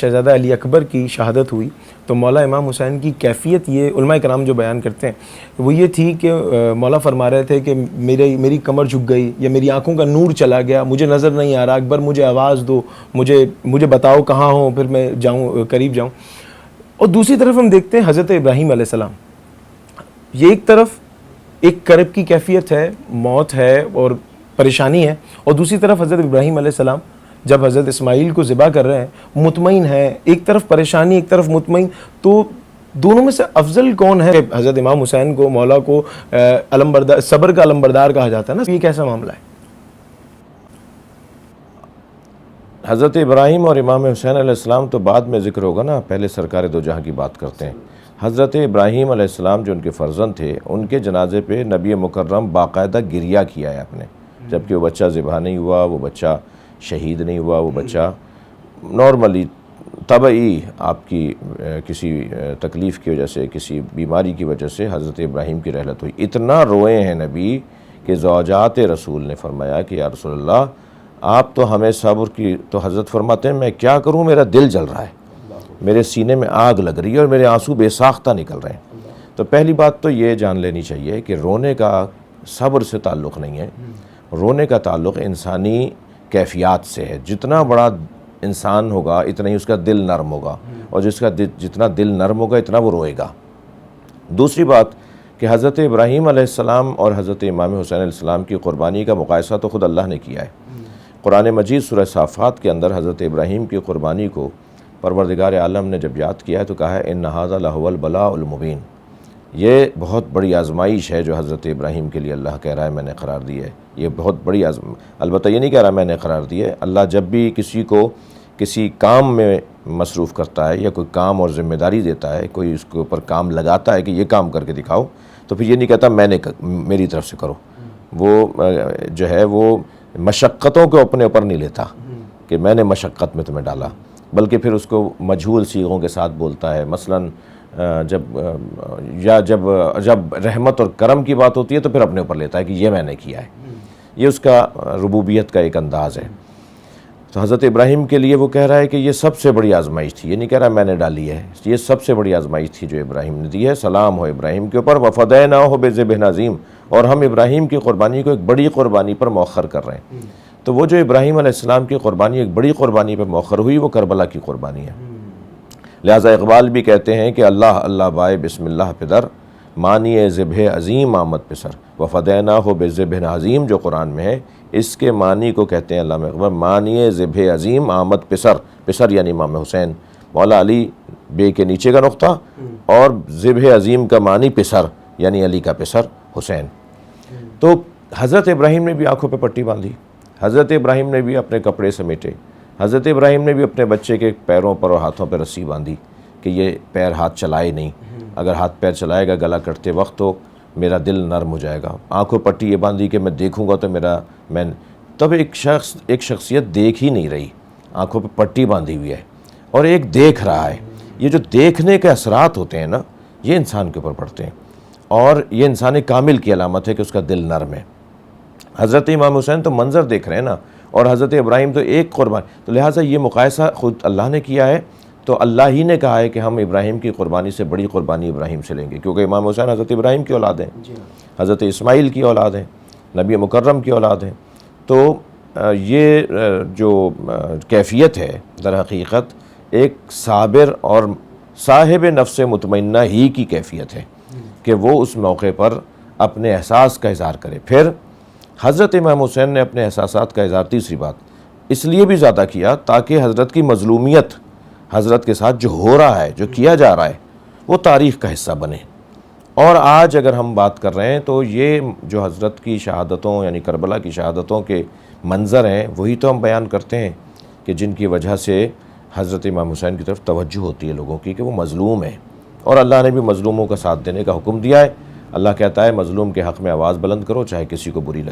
شہزادہ علی اکبر کی شہادت ہوئی تو مولا امام حسین کی کیفیت یہ علماء کرام جو بیان کرتے ہیں وہ یہ تھی کہ مولا فرما رہے تھے کہ میری کمر جھک گئی یا میری آنکھوں کا نور چلا گیا، مجھے نظر نہیں آ رہا، اکبر مجھے آواز دو، مجھے بتاؤ کہاں ہوں، پھر میں جاؤں، قریب جاؤں۔ اور دوسری طرف ہم دیکھتے ہیں حضرت ابراہیم علیہ السلام، یہ ایک طرف ایک کرب کی کیفیت ہے، موت ہے اور پریشانی ہے، اور دوسری طرف حضرت ابراہیم علیہ السلام جب حضرت اسماعیل کو ذبح کر رہے ہیں مطمئن ہے، ایک طرف پریشانی ایک طرف مطمئن، تو دونوں میں سے افضل کون ہے؟ حضرت امام حسین کو مولا کو صبر کا علمبردار کہا جاتا ہے نا، یہ کیسا معاملہ ہے؟ حضرت ابراہیم اور امام حسین علیہ السلام تو بعد میں ذکر ہوگا نا، پہلے سرکار دو جہاں کی بات کرتے ہیں۔ حضرت ابراہیم علیہ السلام جو ان کے فرزند تھے، ان کے جنازے پہ نبی مکرم باقاعدہ گریہ کیا ہے اپنے، جبکہ وہ بچہ ذبح نہیں ہوا، وہ بچہ شہید نہیں ہوا، وہ بچہ نارملی طبعی آپ کی کسی تکلیف کی وجہ سے، کسی بیماری کی وجہ سے حضرت ابراہیم کی رحلت ہوئی۔ اتنا روئے ہیں نبی کہ زوجات رسول نے فرمایا کہ یا رسول اللہ آپ تو ہمیں صبر کی، تو حضرت فرماتے ہیں میں کیا کروں، میرا دل جل رہا ہے، میرے سینے میں آگ لگ رہی ہے اور میرے آنسو بے ساختہ نکل رہے ہیں۔ تو پہلی بات تو یہ جان لینی چاہیے کہ رونے کا صبر سے تعلق نہیں ہے، رونے کا تعلق انسانی کیفیات سے ہے۔ جتنا بڑا انسان ہوگا اتنا ہی اس کا دل نرم ہوگا، اور جتنا دل نرم ہوگا اتنا وہ روئے گا۔ دوسری بات کہ حضرت ابراہیم علیہ السلام اور حضرت امام حسین علیہ السلام کی قربانی کا مقایسہ تو خود اللہ نے کیا ہے۔ قرآن مجید سورہ صافات کے اندر حضرت ابراہیم کی قربانی کو پروردگار عالم نے جب یاد کیا ہے تو کہا ہے ان ھذا لھو البلاء المبین، یہ بہت بڑی آزمائش ہے جو حضرت ابراہیم کے لیے اللہ کہہ رہا ہے میں نے قرار دی ہے، یہ بہت بڑی البتہ یہ نہیں کہہ رہا میں نے قرار دی ہے۔ اللہ جب بھی کسی کو کسی کام میں مصروف کرتا ہے یا کوئی کام اور ذمہ داری دیتا ہے، کوئی اس کے اوپر کام لگاتا ہے کہ یہ کام کر کے دکھاؤ، تو پھر یہ نہیں کہتا میری طرف سے کرو، وہ جو ہے وہ مشقتوں کو اپنے اوپر نہیں لیتا کہ میں نے مشقت میں تمہیں ڈالا، بلکہ پھر اس کو مجہول صیغوں کے ساتھ بولتا ہے۔ مثلاً جب رحمت اور کرم کی بات ہوتی ہے تو پھر اپنے اوپر لیتا ہے کہ یہ میں نے کیا ہے، یہ اس کا ربوبیت کا ایک انداز ہے۔ تو حضرت ابراہیم کے لیے وہ کہہ رہا ہے کہ یہ سب سے بڑی آزمائش تھی، یہ نہیں کہہ رہا میں نے ڈالی ہے، یہ سب سے بڑی آزمائش تھی جو ابراہیم نے دی ہے۔ سلام ہو ابراہیم کے اوپر، وفدیناہ بذبح عظیم، اور ہم ابراہیم کی قربانی کو ایک بڑی قربانی پر مؤخر کر رہے ہیں۔ تو وہ جو ابراہیم علیہ السلام کی قربانی ایک بڑی قربانی پر مؤخر ہوئی وہ کربلا کی قربانی ہے۔ لہٰذا اقبال بھی کہتے ہیں کہ اللہ اللہ بائے بسم اللہ پدر، مانی ذبح عظیم آمد پسر، وفدیناہ بذبح عظیم جو قرآن میں ہے، اس کے معنی کو کہتے ہیں علامہ اقبال مانی ذبح عظیم آمد پسر، پسر یعنی امام حسین، مولا علی بے کے نیچے کا نقطہ، اور ذبح عظیم کا معنی پسر یعنی علی کا پسر حسین۔ تو حضرت ابراہیم نے بھی آنکھوں پہ پٹی باندھی، حضرت ابراہیم نے بھی اپنے کپڑے سمیٹے، حضرت ابراہیم نے بھی اپنے بچے کے پیروں پر اور ہاتھوں پہ رسی باندھی کہ یہ پیر ہاتھ چلائے نہیں، اگر ہاتھ پیر چلائے گا گلا کٹتے وقت تو میرا دل نرم ہو جائے گا۔ آنکھوں پٹی یہ باندھی کہ میں دیکھوں گا تو تب ایک شخصیت دیکھ ہی نہیں رہی، آنکھوں پہ پٹی باندھی ہوئی ہے اور ایک دیکھ رہا ہے۔ یہ جو دیکھنے کے اثرات ہوتے ہیں نا، یہ انسان کے اوپر پڑتے ہیں، اور یہ انسان کامل کی علامت ہے کہ اس کا دل نرم ہے۔ حضرت امام حسین تو منظر دیکھ رہے ہیں نا، اور حضرت ابراہیم تو ایک قربانی، تو لہٰذا یہ مقایسہ خود اللہ نے کیا ہے، تو اللہ ہی نے کہا ہے کہ ہم ابراہیم کی قربانی سے بڑی قربانی ابراہیم سے لیں گے، کیونکہ امام حسین حضرت ابراہیم کی اولاد ہیں، حضرت اسماعیل کی اولاد ہیں، نبی مکرم کی اولاد ہیں۔ تو یہ جو کیفیت ہے در حقیقت ایک صابر اور صاحب نفس مطمئنہ ہی کی کیفیت ہے کہ وہ اس موقع پر اپنے احساس کا اظہار کرے۔ پھر حضرت امام حسین نے اپنے احساسات کا اظہار، تیسری بات اس لیے بھی زیادہ کیا تاکہ حضرت کی مظلومیت، حضرت کے ساتھ جو ہو رہا ہے، جو کیا جا رہا ہے، وہ تاریخ کا حصہ بنے۔ اور آج اگر ہم بات کر رہے ہیں تو یہ جو حضرت کی شہادتوں یعنی کربلا کی شہادتوں کے منظر ہیں وہی تو ہم بیان کرتے ہیں کہ جن کی وجہ سے حضرت امام حسین کی طرف توجہ ہوتی ہے لوگوں کی کہ وہ مظلوم ہیں، اور اللہ نے بھی مظلوموں کا ساتھ دینے کا حکم دیا ہے۔ اللہ کہتا ہے مظلوم کے حق میں آواز بلند کرو چاہے کسی کو بری لگے۔